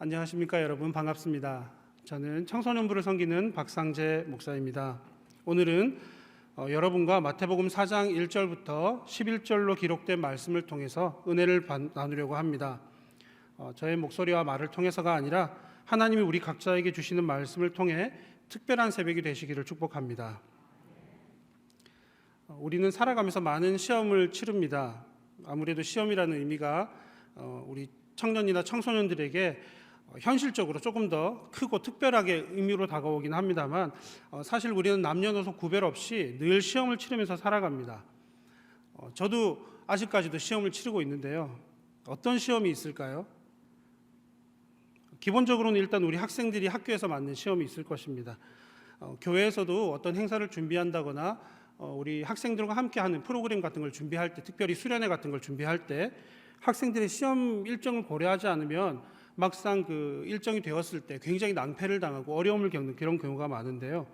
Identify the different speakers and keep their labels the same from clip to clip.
Speaker 1: 안녕하십니까 여러분, 반갑습니다. 저는 청소년부를 섬기는 박상재 목사입니다. 오늘은 여러분과 마태복음 4장 1절부터 11절로 기록된 말씀을 통해서 은혜를 나누려고 합니다. 저의 목소리와 말을 통해서가 아니라 하나님이 우리 각자에게 주시는 말씀을 통해 특별한 새벽이 되시기를 축복합니다. 우리는 살아가면서 많은 시험을 치릅니다. 아무래도 시험이라는 의미가 우리 청년이나 청소년들에게 현실적으로 조금 더 크고 특별하게 의미로 다가오긴 합니다만, 사실 우리는 남녀노소 구별 없이 늘 시험을 치르면서 살아갑니다. 저도 아직까지도 시험을 치르고 있는데요. 어떤 시험이 있을까요? 기본적으로는 일단 우리 학생들이 학교에서 맞는 시험이 있을 것입니다. 교회에서도 어떤 행사를 준비한다거나 우리 학생들과 함께 하는 프로그램 같은 걸 준비할 때, 특별히 수련회 같은 걸 준비할 때 학생들의 시험 일정을 고려하지 않으면 막상 그 일정이 되었을 때 굉장히 낭패를 당하고 어려움을 겪는 그런 경우가 많은데요.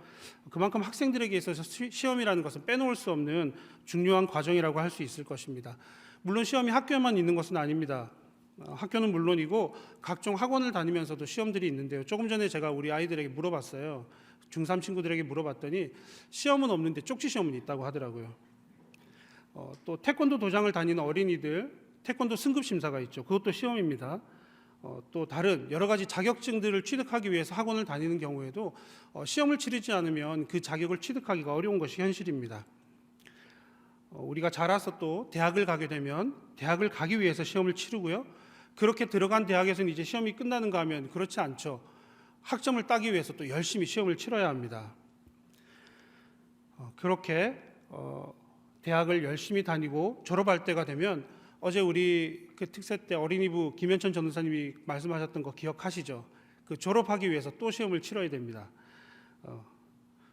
Speaker 1: 그만큼 학생들에게 있어서 시험이라는 것은 빼놓을 수 없는 중요한 과정이라고 할 수 있을 것입니다. 물론 시험이 학교에만 있는 것은 아닙니다. 학교는 물론이고 각종 학원을 다니면서도 시험들이 있는데요. 조금 전에 제가 우리 아이들에게 물어봤어요. 중3 친구들에게 물어봤더니 시험은 없는데 쪽지 시험은 있다고 하더라고요. 또 태권도 도장을 다니는 어린이들, 태권도 승급 심사가 있죠. 그것도 시험입니다. 또 다른 여러 가지 자격증들을 취득하기 위해서 학원을 다니는 경우에도 시험을 치르지 않으면 그 자격을 취득하기가 어려운 것이 현실입니다. 우리가 자라서 또 대학을 가게 되면 대학을 가기 위해서 시험을 치르고요. 그렇게 들어간 대학에서는 이제 시험이 끝나는가 하면 그렇지 않죠. 학점을 따기 위해서 또 열심히 시험을 치러야 합니다. 그렇게 대학을 열심히 다니고 졸업할 때가 되면, 어제 우리 그 특세 때 어린이부 김현천 전도사님이 말씀하셨던 거 기억하시죠? 그 졸업하기 위해서 또 시험을 치러야 됩니다.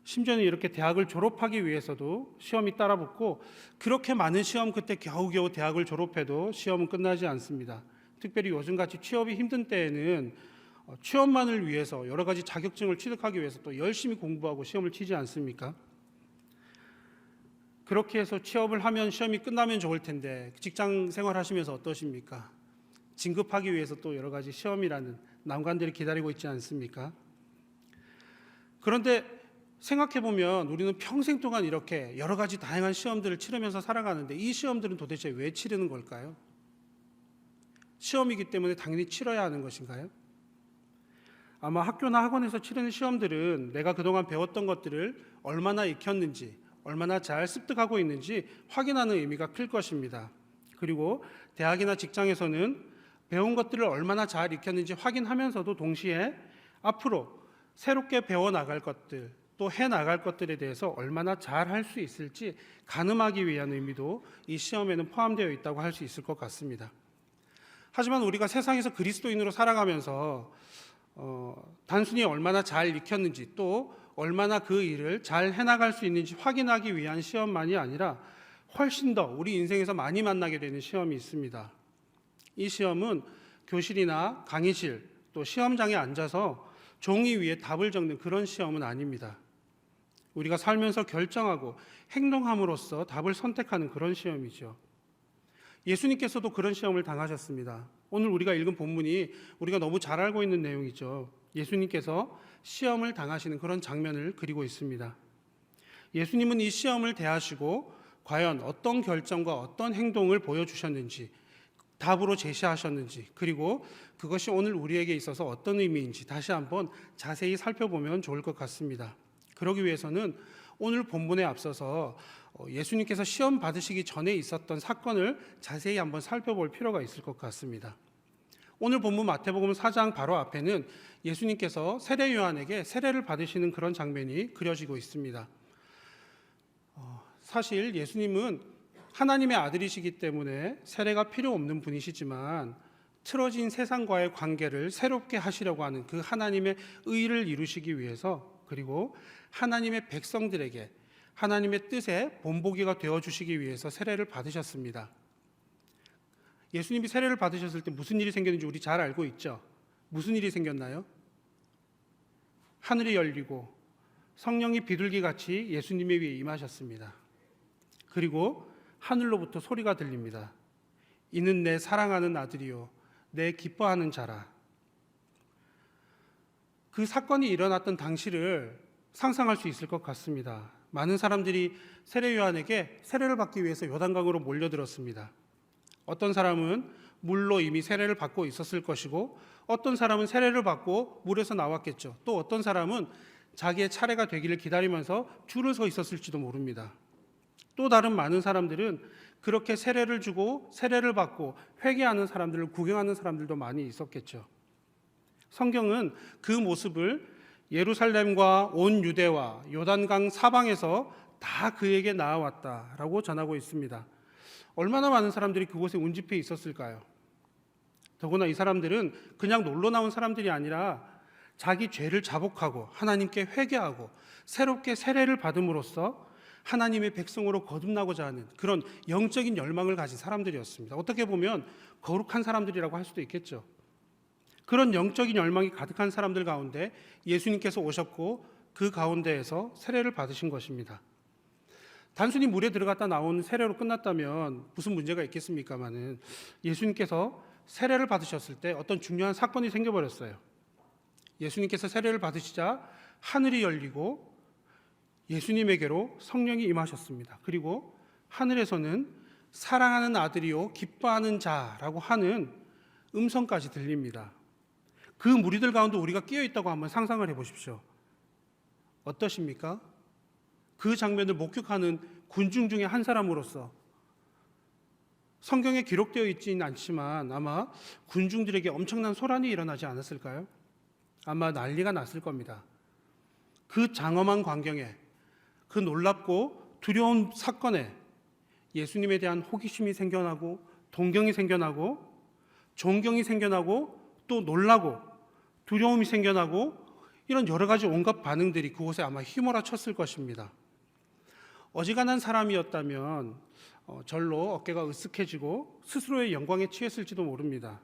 Speaker 1: 심지어는 이렇게 대학을 졸업하기 위해서도 시험이 따라붙고, 그렇게 많은 시험 끝에 겨우겨우 대학을 졸업해도 시험은 끝나지 않습니다. 특별히 요즘같이 취업이 힘든 때에는 취업만을 위해서 여러 가지 자격증을 취득하기 위해서 또 열심히 공부하고 시험을 치지 않습니까? 그렇게 해서 취업을 하면 시험이 끝나면 좋을 텐데 직장 생활하시면서 어떠십니까? 진급하기 위해서 또 여러 가지 시험이라는 난관들이 기다리고 있지 않습니까? 그런데 생각해보면 우리는 평생 동안 이렇게 여러 가지 다양한 시험들을 치르면서 살아가는데, 이 시험들은 도대체 왜 치르는 걸까요? 시험이기 때문에 당연히 치러야 하는 것인가요? 아마 학교나 학원에서 치르는 시험들은 내가 그동안 배웠던 것들을 얼마나 익혔는지, 얼마나 잘 습득하고 있는지 확인하는 의미가 클 것입니다. 그리고 대학이나 직장에서는 배운 것들을 얼마나 잘 익혔는지 확인하면서도 동시에 앞으로 새롭게 배워나갈 것들, 또 해나갈 것들에 대해서 얼마나 잘 할 수 있을지 가늠하기 위한 의미도 이 시험에는 포함되어 있다고 할 수 있을 것 같습니다. 하지만 우리가 세상에서 그리스도인으로 살아가면서 단순히 얼마나 잘 익혔는지, 또 얼마나 그 일을 잘 해나갈 수 있는지 확인하기 위한 시험만이 아니라 훨씬 더 우리 인생에서 많이 만나게 되는 시험이 있습니다. 이 시험은 교실이나 강의실, 또 시험장에 앉아서 종이 위에 답을 적는 그런 시험은 아닙니다. 우리가 살면서 결정하고 행동함으로써 답을 선택하는 그런 시험이죠. 예수님께서도 그런 시험을 당하셨습니다. 오늘 우리가 읽은 본문이 우리가 너무 잘 알고 있는 내용이죠. 예수님께서 시험을 당하시는 그런 장면을 그리고 있습니다. 예수님은 이 시험을 대하시고 과연 어떤 결정과 어떤 행동을 보여주셨는지, 답으로 제시하셨는지, 그리고 그것이 오늘 우리에게 있어서 어떤 의미인지 다시 한번 자세히 살펴보면 좋을 것 같습니다. 그러기 위해서는 오늘 본문에 앞서서 예수님께서 시험 받으시기 전에 있었던 사건을 자세히 한번 살펴볼 필요가 있을 것 같습니다. 오늘 본문 마태복음 4장 바로 앞에는 예수님께서 세례 요한에게 세례를 받으시는 그런 장면이 그려지고 있습니다. 사실 예수님은 하나님의 아들이시기 때문에 세례가 필요 없는 분이시지만, 틀어진 세상과의 관계를 새롭게 하시려고 하는 그 하나님의 의를 이루시기 위해서, 그리고 하나님의 백성들에게 하나님의 뜻에 본보기가 되어주시기 위해서 세례를 받으셨습니다. 예수님이 세례를 받으셨을 때 무슨 일이 생겼는지 우리 잘 알고 있죠. 무슨 일이 생겼나요? 하늘이 열리고 성령이 비둘기같이 예수님의 위에 임하셨습니다. 그리고 하늘로부터 소리가 들립니다. 이는 내 사랑하는 아들이요 내 기뻐하는 자라. 그 사건이 일어났던 당시를 상상할 수 있을 것 같습니다. 많은 사람들이 세례 요한에게 세례를 받기 위해서 요단강으로 몰려들었습니다. 어떤 사람은 물로 이미 세례를 받고 있었을 것이고, 어떤 사람은 세례를 받고 물에서 나왔겠죠. 또 어떤 사람은 자기의 차례가 되기를 기다리면서 줄을 서 있었을지도 모릅니다. 또 다른 많은 사람들은 그렇게 세례를 주고 세례를 받고 회개하는 사람들을 구경하는 사람들도 많이 있었겠죠. 성경은 그 모습을 예루살렘과 온 유대와 요단강 사방에서 다 그에게 나아왔다라고 전하고 있습니다. 얼마나 많은 사람들이 그곳에 운집해 있었을까요? 더구나 이 사람들은 그냥 놀러 나온 사람들이 아니라 자기 죄를 자복하고 하나님께 회개하고 새롭게 세례를 받음으로써 하나님의 백성으로 거듭나고자 하는 그런 영적인 열망을 가진 사람들이었습니다. 어떻게 보면 거룩한 사람들이라고 할 수도 있겠죠. 그런 영적인 열망이 가득한 사람들 가운데 예수님께서 오셨고 그 가운데에서 세례를 받으신 것입니다. 단순히 물에 들어갔다 나온 세례로 끝났다면 무슨 문제가 있겠습니까마는 예수님께서 세례를 받으셨을 때 어떤 중요한 사건이 생겨버렸어요. 예수님께서 세례를 받으시자 하늘이 열리고 예수님에게로 성령이 임하셨습니다. 그리고 하늘에서는 사랑하는 아들이요 기뻐하는 자라고 하는 음성까지 들립니다. 그 무리들 가운데 우리가 끼어 있다고 한번 상상을 해보십시오. 어떠십니까? 그 장면을 목격하는 군중 중에 한 사람으로서 성경에 기록되어 있지는 않지만 아마 군중들에게 엄청난 소란이 일어나지 않았을까요? 아마 난리가 났을 겁니다. 그 장엄한 광경에, 그 놀랍고 두려운 사건에 예수님에 대한 호기심이 생겨나고 동경이 생겨나고 존경이 생겨나고 또 놀라고 두려움이 생겨나고 이런 여러 가지 온갖 반응들이 그곳에 아마 휘몰아쳤을 것입니다. 어지간한 사람이었다면 절로 어깨가 으쓱해지고 스스로의 영광에 취했을지도 모릅니다.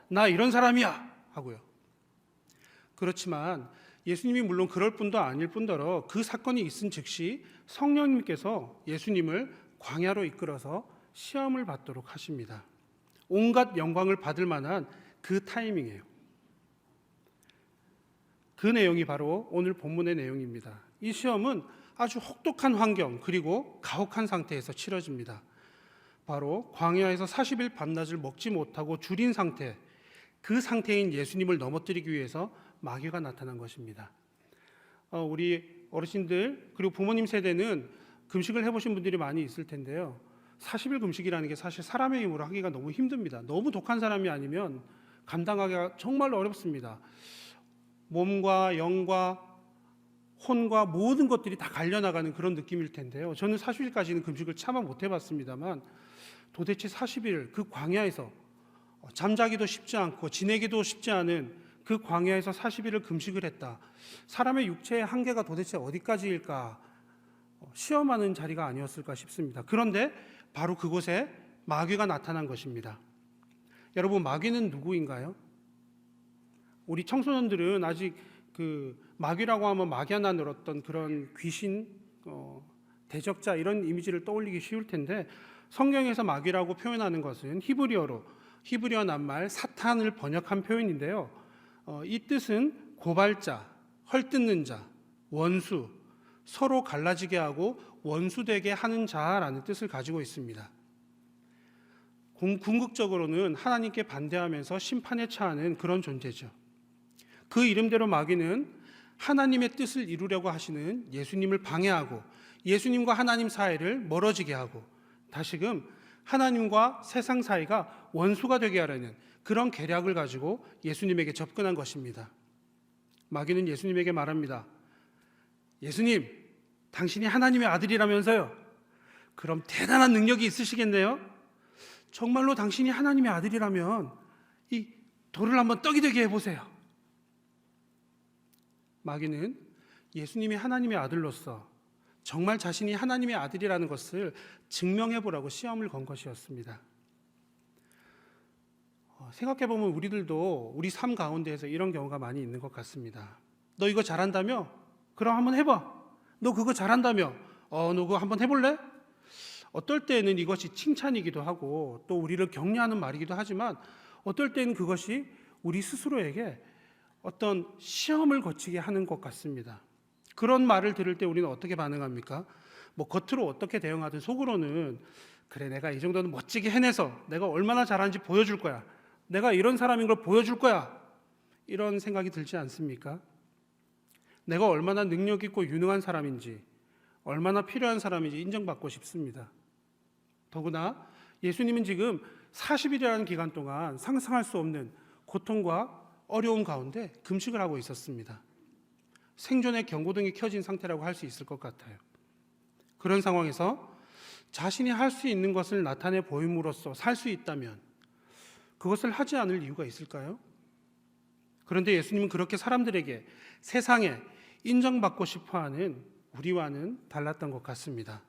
Speaker 1: 나 이런 사람이야 하고요. 그렇지만 예수님이 물론 그럴 뿐도 아닐 뿐더러 그 사건이 있은 즉시 성령님께서 예수님을 광야로 이끌어서 시험을 받도록 하십니다. 온갖 영광을 받을 만한 그 타이밍이에요. 그 내용이 바로 오늘 본문의 내용입니다. 이 시험은 아주 혹독한 환경 그리고 가혹한 상태에서 치러집니다. 바로 광야에서 40일 밤낮을 먹지 못하고 줄인 상태, 그 상태인 예수님을 넘어뜨리기 위해서 마귀가 나타난 것입니다. 우리 어르신들 그리고 부모님 세대는 금식을 해보신 분들이 많이 있을 텐데요. 40일 금식이라는 게 사실 사람의 힘으로 하기가 너무 힘듭니다. 너무 독한 사람이 아니면 감당하기가 정말 어렵습니다. 몸과 영과 혼과 모든 것들이 다 갈려나가는 그런 느낌일 텐데요. 저는 40일까지는 금식을 차마 못 해봤습니다만 도대체 40일 그 광야에서 잠자기도 쉽지 않고 지내기도 쉽지 않은 그 광야에서 40일을 금식을 했다. 사람의 육체의 한계가 도대체 어디까지일까 시험하는 자리가 아니었을까 싶습니다. 그런데 바로 그곳에 마귀가 나타난 것입니다. 여러분, 마귀는 누구인가요? 우리 청소년들은 아직 그 마귀라고 하면 마귀 하나 늘었던 그런 귀신, 대적자 이런 이미지를 떠올리기 쉬울 텐데 성경에서 마귀라고 표현하는 것은 히브리어 낱말 사탄을 번역한 표현인데요. 이 뜻은 고발자, 헐뜯는 자, 원수, 서로 갈라지게 하고 원수되게 하는 자라는 뜻을 가지고 있습니다. 궁극적으로는 하나님께 반대하면서 심판에 처하는 그런 존재죠. 그 이름대로 마귀는 하나님의 뜻을 이루려고 하시는 예수님을 방해하고 예수님과 하나님 사이를 멀어지게 하고 다시금 하나님과 세상 사이가 원수가 되게 하려는 그런 계략을 가지고 예수님에게 접근한 것입니다. 마귀는 예수님에게 말합니다. 예수님, 당신이 하나님의 아들이라면서요? 그럼 대단한 능력이 있으시겠네요? 정말로 당신이 하나님의 아들이라면 이 돌을 한번 떡이 되게 해보세요. 마귀는 예수님이 하나님의 아들로서 정말 자신이 하나님의 아들이라는 것을 증명해보라고 시험을 건 것이었습니다. 생각해보면 우리들도 우리 삶 가운데에서 이런 경우가 많이 있는 것 같습니다. 너 이거 잘한다며? 그럼 한번 해봐. 너 그거 잘한다며? 너 그거 한번 해볼래? 어떨 때는 이것이 칭찬이기도 하고 또 우리를 격려하는 말이기도 하지만 어떨 때는 그것이 우리 스스로에게 어떤 시험을 거치게 하는 것 같습니다. 그런 말을 들을 때 우리는 어떻게 반응합니까? 뭐 겉으로 어떻게 대응하든 속으로는 그래, 내가 이 정도는 멋지게 해내서 내가 얼마나 잘하는지 보여줄 거야. 내가 이런 사람인 걸 보여줄 거야. 이런 생각이 들지 않습니까? 내가 얼마나 능력 있고 유능한 사람인지, 얼마나 필요한 사람인지 인정받고 싶습니다. 더구나 예수님은 지금 40일이라는 기간 동안 상상할 수 없는 고통과 어려움 가운데 금식을 하고 있었습니다. 생존의 경고등이 켜진 상태라고 할 수 있을 것 같아요. 그런 상황에서 자신이 할 수 있는 것을 나타내 보임으로써 살 수 있다면 그것을 하지 않을 이유가 있을까요? 그런데 예수님은 그렇게 사람들에게, 세상에 인정받고 싶어하는 우리와는 달랐던 것 같습니다.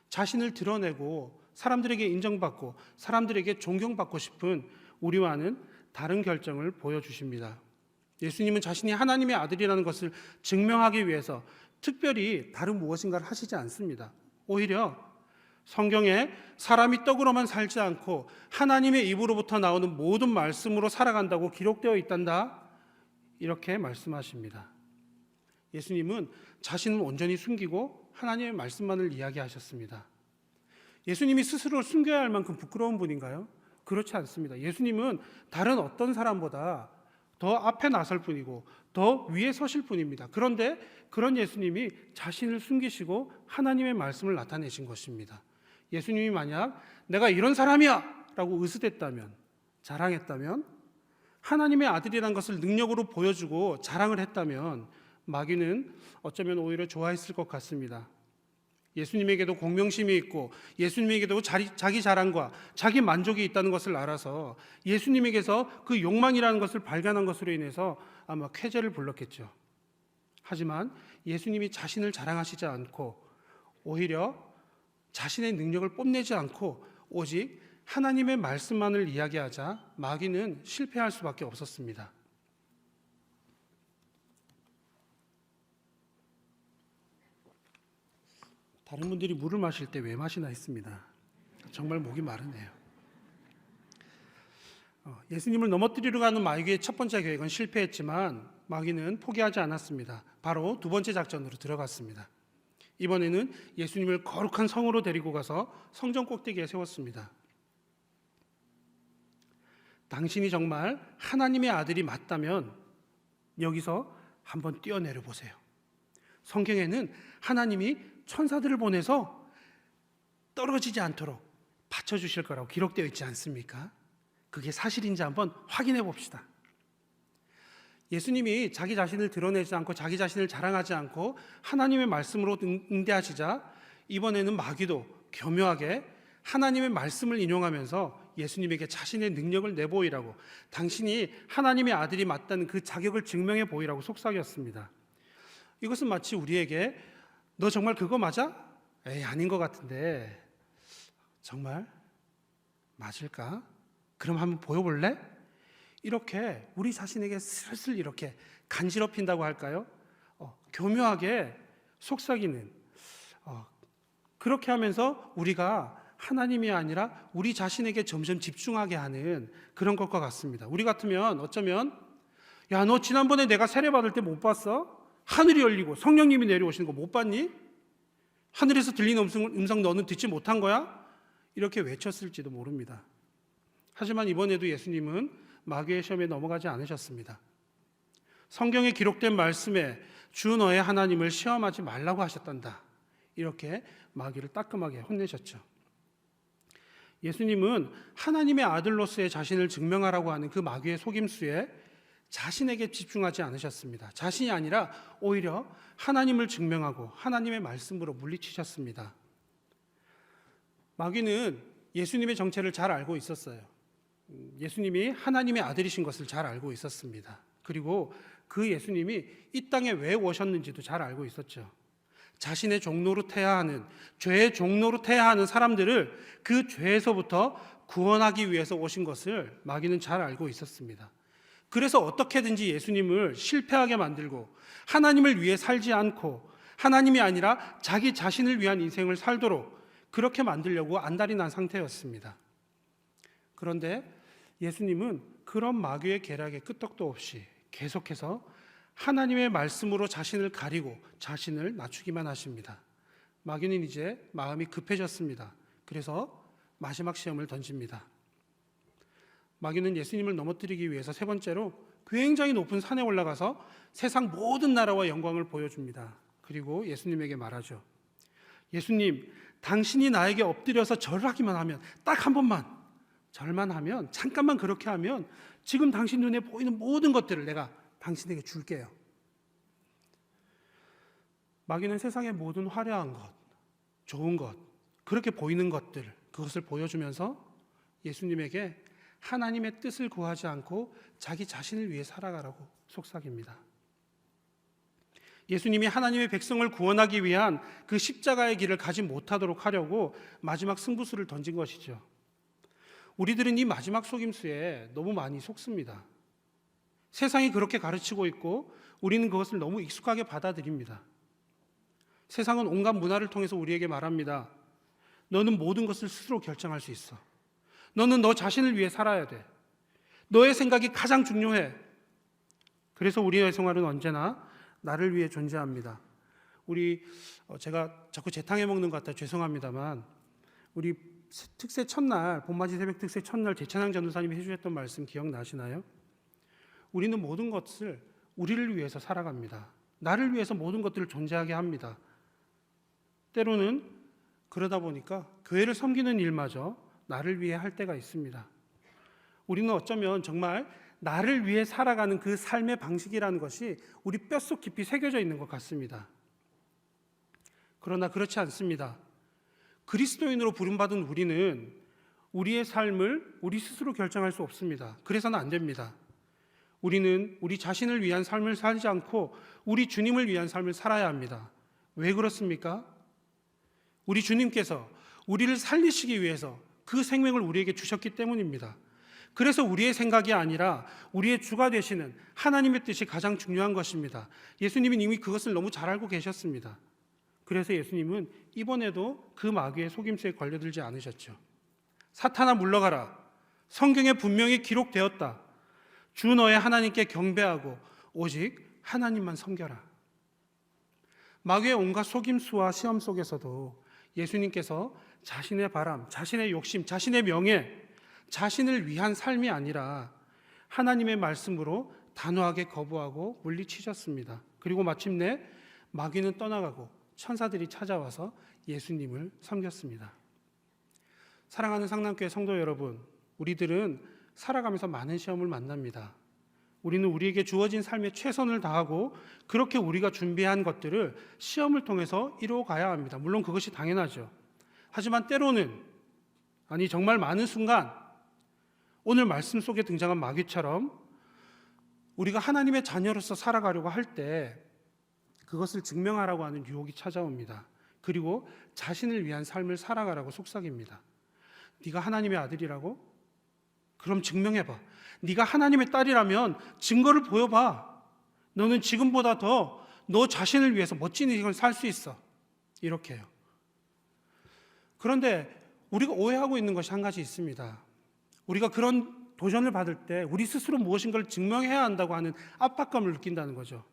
Speaker 1: 자신을 드러내고 사람들에게 인정받고 사람들에게 존경받고 싶은 우리와는 다른 결정을 보여주십니다. 예수님은 자신이 하나님의 아들이라는 것을 증명하기 위해서 특별히 다른 무엇인가를 하시지 않습니다. 오히려 성경에 사람이 떡으로만 살지 않고 하나님의 입으로부터 나오는 모든 말씀으로 살아간다고 기록되어 있단다, 이렇게 말씀하십니다. 예수님은 자신을 온전히 숨기고 하나님의 말씀만을 이야기하셨습니다. 예수님이 스스로를 숨겨야 할 만큼 부끄러운 분인가요? 그렇지 않습니다. 예수님은 다른 어떤 사람보다 더 앞에 나설 뿐이고 더 위에 서실 뿐입니다. 그런데 그런 예수님이 자신을 숨기시고 하나님의 말씀을 나타내신 것입니다. 예수님이 만약 내가 이런 사람이야 라고 으스댔다면, 자랑했다면, 하나님의 아들이라는 것을 능력으로 보여주고 자랑을 했다면 마귀는 어쩌면 오히려 좋아했을 것 같습니다. 예수님에게도 공명심이 있고 예수님에게도 자기 자랑과 자기 만족이 있다는 것을 알아서 예수님에게서 그 욕망이라는 것을 발견한 것으로 인해서 아마 쾌재를 불렀겠죠. 하지만 예수님이 자신을 자랑하시지 않고 오히려 자신의 능력을 뽐내지 않고 오직 하나님의 말씀만을 이야기하자 마귀는 실패할 수밖에 없었습니다. 다른 분들이 물을 마실 때 왜 마시나 했습니다. 정말 목이 마르네요. 예수님을 넘어뜨리려고 하는 마귀의 첫 번째 계획은 실패했지만 마귀는 포기하지 않았습니다. 바로 두 번째 작전으로 들어갔습니다. 이번에는 예수님을 거룩한 성으로 데리고 가서 성전 꼭대기에 세웠습니다. 당신이 정말 하나님의 아들이 맞다면 여기서 한번 뛰어내려 보세요. 성경에는 하나님이 천사들을 보내서 떨어지지 않도록 받쳐주실 거라고 기록되어 있지 않습니까? 그게 사실인지 한번 확인해 봅시다. 예수님이 자기 자신을 드러내지 않고 자기 자신을 자랑하지 않고 하나님의 말씀으로 응대하시자 이번에는 마귀도 교묘하게 하나님의 말씀을 인용하면서 예수님에게 자신의 능력을 내보이라고, 당신이 하나님의 아들이 맞다는 그 자격을 증명해 보이라고 속삭였습니다. 이것은 마치 우리에게 너 정말 그거 맞아? 에이, 아닌 것 같은데 정말 맞을까? 그럼 한번 보여볼래? 이렇게 우리 자신에게 슬슬 이렇게 간지럽힌다고 할까요? 교묘하게 속삭이는, 그렇게 하면서 우리가 하나님이 아니라 우리 자신에게 점점 집중하게 하는 그런 것과 같습니다. 우리 같으면 어쩌면 야, 너 지난번에 내가 세례 받을 때 못 봤어? 하늘이 열리고 성령님이 내려오시는 거 못 봤니? 하늘에서 들리는 음성 너는 듣지 못한 거야? 이렇게 외쳤을지도 모릅니다. 하지만 이번에도 예수님은 마귀의 시험에 넘어가지 않으셨습니다. 성경에 기록된 말씀에 주 너의 하나님을 시험하지 말라고 하셨단다, 이렇게 마귀를 따끔하게 혼내셨죠. 예수님은 하나님의 아들로서의 자신을 증명하라고 하는 그 마귀의 속임수에 자신에게 집중하지 않으셨습니다. 자신이 아니라 오히려 하나님을 증명하고 하나님의 말씀으로 물리치셨습니다. 마귀는 예수님의 정체를 잘 알고 있었어요. 예수님이 하나님의 아들이신 것을 잘 알고 있었습니다. 그리고 그 예수님이 이 땅에 왜 오셨는지도 잘 알고 있었죠. 자신의 종노릇해야 하는, 죄의 종노릇해야 하는 사람들을 그 죄에서부터 구원하기 위해서 오신 것을 마귀는 잘 알고 있었습니다. 그래서 어떻게든지 예수님을 실패하게 만들고 하나님을 위해 살지 않고 하나님이 아니라 자기 자신을 위한 인생을 살도록 그렇게 만들려고 안달이 난 상태였습니다. 그런데 예수님은 그런 마귀의 계략에 끄떡도 없이 계속해서 하나님의 말씀으로 자신을 가리고 자신을 낮추기만 하십니다. 마귀는 이제 마음이 급해졌습니다. 그래서 마지막 시험을 던집니다. 마귀는 예수님을 넘어뜨리기 위해서 세 번째로 굉장히 높은 산에 올라가서 세상 모든 나라와 영광을 보여줍니다. 그리고 예수님에게 말하죠. 예수님, 당신이 나에게 엎드려서 절하기만 하면, 딱 한 번만 절만 하면, 잠깐만 그렇게 하면 지금 당신 눈에 보이는 모든 것들을 내가 당신에게 줄게요. 마귀는 세상의 모든 화려한 것, 좋은 것, 그렇게 보이는 것들, 그것을 보여주면서 예수님에게 하나님의 뜻을 구하지 않고 자기 자신을 위해 살아가라고 속삭입니다. 예수님이 하나님의 백성을 구원하기 위한 그 십자가의 길을 가지 못하도록 하려고 마지막 승부수를 던진 것이죠. 우리들은 이 마지막 속임수에 너무 많이 속습니다. 세상이 그렇게 가르치고 있고 우리는 그것을 너무 익숙하게 받아들입니다. 세상은 온갖 문화를 통해서 우리에게 말합니다. 너는 모든 것을 스스로 결정할 수 있어. 너는 너 자신을 위해 살아야 돼. 너의 생각이 가장 중요해. 그래서 우리의 생활은 언제나 나를 위해 존재합니다. 제가 자꾸 재탕해 먹는 것 같아 죄송합니다만, 우리 특세 첫날, 봄맞이 새벽 특세 첫날 제찬양 전도사님이 해주셨던 말씀 기억나시나요? 우리는 모든 것을 우리를 위해서 살아갑니다. 나를 위해서 모든 것들을 존재하게 합니다. 때로는 그러다 보니까 교회를 섬기는 일마저 나를 위해 할 때가 있습니다. 우리는 어쩌면 정말 나를 위해 살아가는 그 삶의 방식이라는 것이 우리 뼛속 깊이 새겨져 있는 것 같습니다. 그러나 그렇지 않습니다. 그리스도인으로 부름받은 우리는 우리의 삶을 우리 스스로 결정할 수 없습니다. 그래서는 안 됩니다. 우리는 우리 자신을 위한 삶을 살지 않고 우리 주님을 위한 삶을 살아야 합니다. 왜 그렇습니까? 우리 주님께서 우리를 살리시기 위해서 그 생명을 우리에게 주셨기 때문입니다. 그래서 우리의 생각이 아니라 우리의 주가 되시는 하나님의 뜻이 가장 중요한 것입니다. 예수님은 이미 그것을 너무 잘 알고 계셨습니다. 그래서 예수님은 이번에도 그 마귀의 속임수에 걸려들지 않으셨죠. 사탄아 물러가라. 성경에 분명히 기록되었다. 주 너의 하나님께 경배하고 오직 하나님만 섬겨라. 마귀의 온갖 속임수와 시험 속에서도 예수님께서 자신의 바람, 자신의 욕심, 자신의 명예, 자신을 위한 삶이 아니라 하나님의 말씀으로 단호하게 거부하고 물리치셨습니다. 그리고 마침내 마귀는 떠나가고 천사들이 찾아와서 예수님을 섬겼습니다. 사랑하는 상남교회 성도 여러분, 우리들은 살아가면서 많은 시험을 만납니다. 우리는 우리에게 주어진 삶에 최선을 다하고 그렇게 우리가 준비한 것들을 시험을 통해서 이루어가야 합니다. 물론 그것이 당연하죠. 하지만 때로는, 아니 정말 많은 순간, 오늘 말씀 속에 등장한 마귀처럼 우리가 하나님의 자녀로서 살아가려고 할 때 그것을 증명하라고 하는 유혹이 찾아옵니다. 그리고 자신을 위한 삶을 살아가라고 속삭입니다. 네가 하나님의 아들이라고? 그럼 증명해봐. 네가 하나님의 딸이라면 증거를 보여봐. 너는 지금보다 더 너 자신을 위해서 멋진 인생을 살 수 있어. 이렇게 해요. 그런데 우리가 오해하고 있는 것이 한 가지 있습니다. 우리가 그런 도전을 받을 때 우리 스스로 무엇인가를 증명해야 한다고 하는 압박감을 느낀다는 거죠.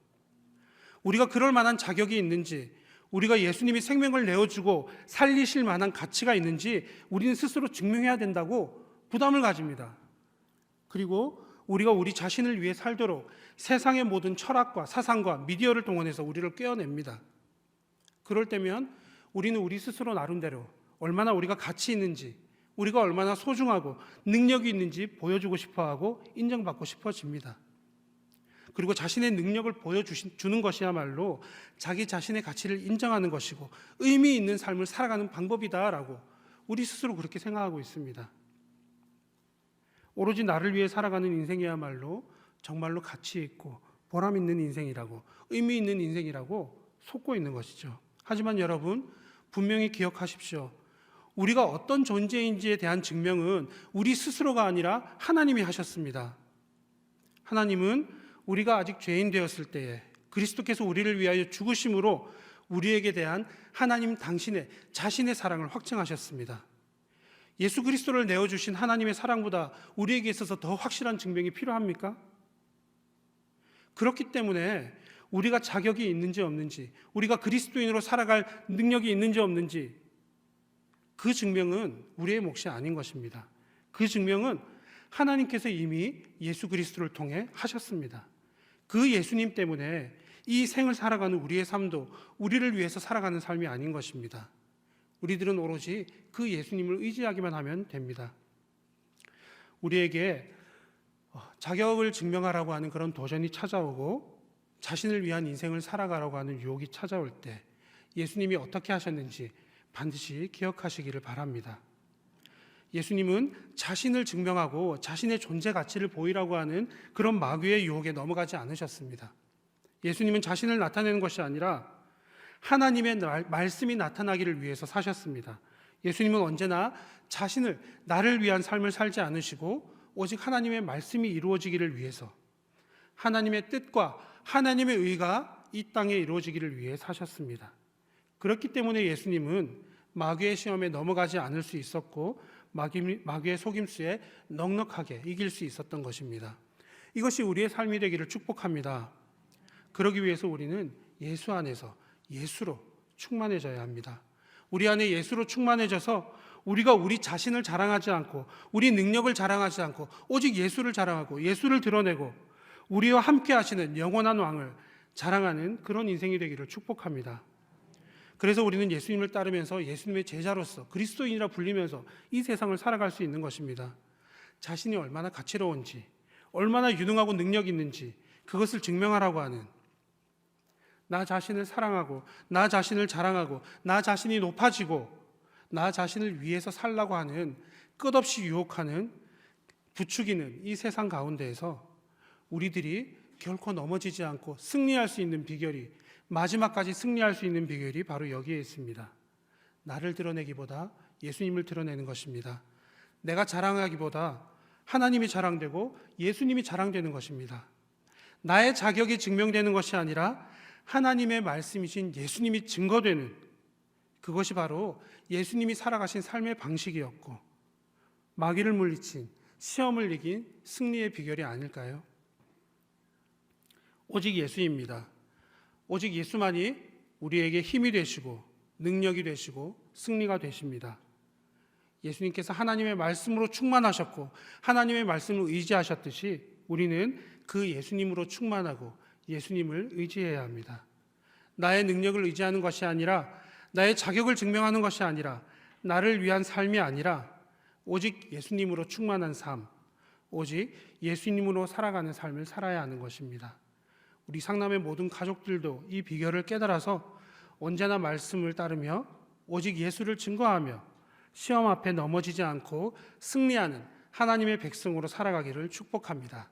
Speaker 1: 우리가 그럴 만한 자격이 있는지, 우리가 예수님이 생명을 내어주고 살리실 만한 가치가 있는지 우리는 스스로 증명해야 된다고 부담을 가집니다. 그리고 우리가 우리 자신을 위해 살도록 세상의 모든 철학과 사상과 미디어를 동원해서 우리를 꿰어냅니다. 그럴 때면 우리는 우리 스스로 나름대로 얼마나 우리가 가치 있는지, 우리가 얼마나 소중하고 능력이 있는지 보여주고 싶어하고 인정받고 싶어집니다. 그리고 자신의 능력을 보여주는 것이야말로 자기 자신의 가치를 인정하는 것이고 의미 있는 삶을 살아가는 방법이다라고 우리 스스로 그렇게 생각하고 있습니다. 오로지 나를 위해 살아가는 인생이야말로 정말로 가치 있고 보람 있는 인생이라고, 의미 있는 인생이라고 속고 있는 것이죠. 하지만 여러분, 분명히 기억하십시오. 우리가 어떤 존재인지에 대한 증명은 우리 스스로가 아니라 하나님이 하셨습니다. 하나님은 우리가 아직 죄인 되었을 때에 그리스도께서 우리를 위하여 죽으심으로 우리에게 대한 하나님 당신의 자신의 사랑을 확증하셨습니다. 예수 그리스도를 내어주신 하나님의 사랑보다 우리에게 있어서 더 확실한 증명이 필요합니까? 그렇기 때문에 우리가 자격이 있는지 없는지, 우리가 그리스도인으로 살아갈 능력이 있는지 없는지, 그 증명은 우리의 몫이 아닌 것입니다. 그 증명은 하나님께서 이미 예수 그리스도를 통해 하셨습니다. 그 예수님 때문에 이 생을 살아가는 우리의 삶도 우리를 위해서 살아가는 삶이 아닌 것입니다. 우리들은 오로지 그 예수님을 의지하기만 하면 됩니다. 우리에게 자격을 증명하라고 하는 그런 도전이 찾아오고 자신을 위한 인생을 살아가라고 하는 유혹이 찾아올 때 예수님이 어떻게 하셨는지 반드시 기억하시기를 바랍니다. 예수님은 자신을 증명하고 자신의 존재 가치를 보이라고 하는 그런 마귀의 유혹에 넘어가지 않으셨습니다. 예수님은 자신을 나타내는 것이 아니라 하나님의 말씀이 나타나기를 위해서 사셨습니다. 예수님은 언제나 자신을, 나를 위한 삶을 살지 않으시고 오직 하나님의 말씀이 이루어지기를 위해서, 하나님의 뜻과 하나님의 의가 이 땅에 이루어지기를 위해 사셨습니다. 그렇기 때문에 예수님은 마귀의 시험에 넘어가지 않을 수 있었고 마귀의 속임수에 넉넉하게 이길 수 있었던 것입니다. 이것이 우리의 삶이 되기를 축복합니다. 그러기 위해서 우리는 예수 안에서 예수로 충만해져야 합니다. 우리 안에 예수로 충만해져서 우리가 우리 자신을 자랑하지 않고 우리 능력을 자랑하지 않고 오직 예수를 자랑하고 예수를 드러내고 우리와 함께 하시는 영원한 왕을 자랑하는 그런 인생이 되기를 축복합니다. 그래서 우리는 예수님을 따르면서 예수님의 제자로서 그리스도인이라 불리면서 이 세상을 살아갈 수 있는 것입니다. 자신이 얼마나 가치로운지, 얼마나 유능하고 능력이 있는지 그것을 증명하라고 하는, 나 자신을 사랑하고 나 자신을 자랑하고 나 자신이 높아지고 나 자신을 위해서 살라고 하는 끝없이 유혹하는, 부추기는 이 세상 가운데에서 우리들이 결코 넘어지지 않고 승리할 수 있는 비결이, 마지막까지 승리할 수 있는 비결이 바로 여기에 있습니다. 나를 드러내기보다 예수님을 드러내는 것입니다. 내가 자랑하기보다 하나님이 자랑되고 예수님이 자랑되는 것입니다. 나의 자격이 증명되는 것이 아니라 하나님의 말씀이신 예수님이 증거되는, 그것이 바로 예수님이 살아가신 삶의 방식이었고 마귀를 물리친, 시험을 이긴 승리의 비결이 아닐까요? 오직 예수입니다. 오직 예수만이 우리에게 힘이 되시고 능력이 되시고 승리가 되십니다. 예수님께서 하나님의 말씀으로 충만하셨고 하나님의 말씀을 의지하셨듯이 우리는 그 예수님으로 충만하고 예수님을 의지해야 합니다. 나의 능력을 의지하는 것이 아니라, 나의 자격을 증명하는 것이 아니라, 나를 위한 삶이 아니라 오직 예수님으로 충만한 삶, 오직 예수님으로 살아가는 삶을 살아야 하는 것입니다. 우리 상남의 모든 가족들도 이 비결을 깨달아서 언제나 말씀을 따르며 오직 예수를 증거하며 시험 앞에 넘어지지 않고 승리하는 하나님의 백성으로 살아가기를 축복합니다.